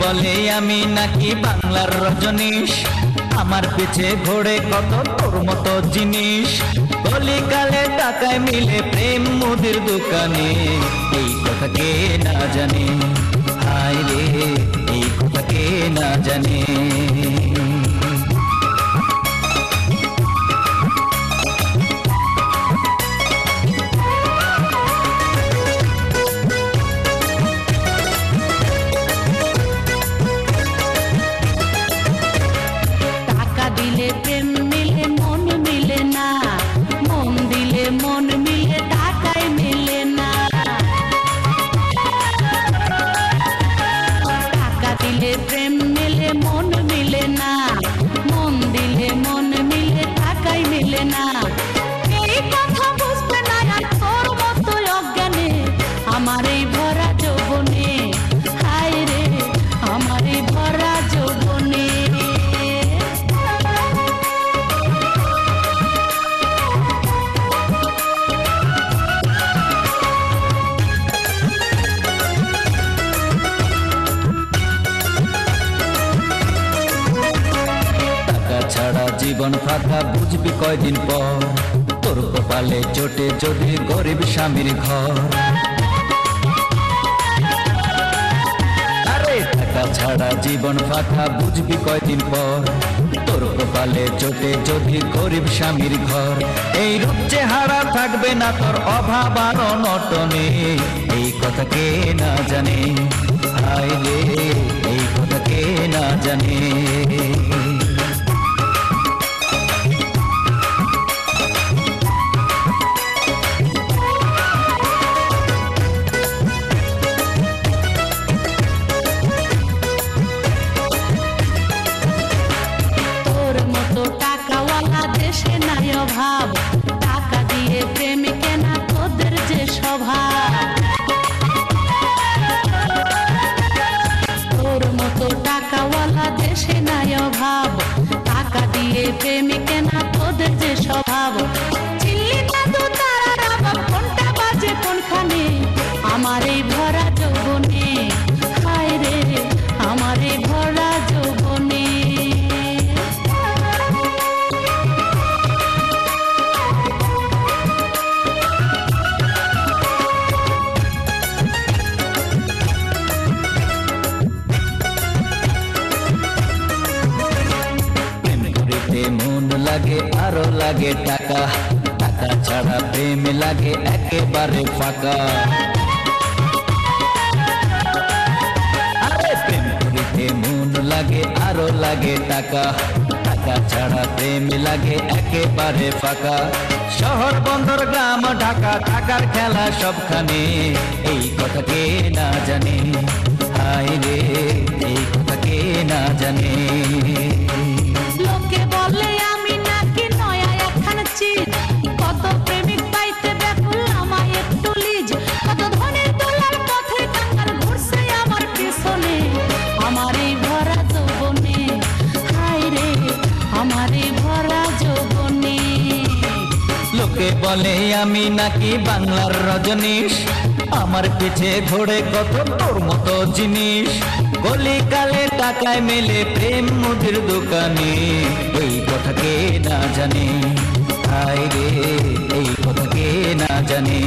বলে আমি নাকি বাংলার রজনীশ, আমার পিছে ঘোরে কত তোর মতো জিনিস। কলিকালে টাকায় মিলে প্রেম মুদির দোকানে, এই কথা কে না জানে, হায় রে এই কথা কে না জানে। প্রেম মিলে মন মিলে না, মন দিলে মন মিলে টাকায় মিলে না। টাকা দিলে প্রেম মিলে মন মিলে না, মন দিলে মন মিলে টাকায় মিলে না। এই কথা বুঝবে না আর তোর মতো অজ্ঞানে, আমার এই ভরা যৌবনে, হায় রে আমার এই ভরা যৌবনে। ছাড়া জীবন ফাঁকা বুঝবি কয়দিন পর, তোর কপালে চোটে যদি গরিব স্বামীর ঘর। আরে টাকা ছাড়া জীবন ফাঁকা বুঝবি কয়দিন পর, তোর কপালে চোটে যদি গরিব স্বামীর ঘর। এই রূপ চেহারা থাকবে না তোর অভাব আর অনটনে, এই কথা কে না জানে, হায় রে এই কথা কে না জানে। ভাব টাকা দিয়ে প্রেমে কেনা তোদের যে স্বভাব, তোর মতো টাকাওয়ালা দেশে নাই অভাব। টাকা দিয়ে প্রেমে কেনা তোদের যে স্বভাব, চিল্লি দাদু তারার আবার কোনটা বাজে কোনখানে, আমার এই ভরা যৌবনে, হায় রে আমার এই ভরা যৌবনে। মন লাগে আরো লাগে টাকা, টাকা ছাড়া প্রেম লাগে একেবারে ফাঁকা। আরে প্রেম করিতে মন লাগে আরো লাগে টাকা, টাকা ছাড়া প্রেম লাগে একেবারে ফাঁকা। শহর বন্দর গ্রাম ঢাকা, টাকার খেলা সবখানে, এই কথা কে না জানে, হায় রে এই কথা কে না জানে। লোকে বলে আমি নাকি নয়া একখান চিজ, কত প্রেমিক পাইতে ব্যাকুল আমায় একটু লিজ। কত ধনের তোলার পথে কাঙ্গাল ঘুরছে আমার পিছনে, আমার এই ভরা যৌবনে, হায় রে আমার এই ভরা যৌবনে। লোকে বলে আমি নাকি বাংলার রজনীশ, আমার পিছে ঘোরে কত তোর মতো জিনিস। কলিকালে টাকায় মেলে প্রেম মুদির দোকানে, এই কথা কে না জানে, হায় রে এই কথা কে না জানে।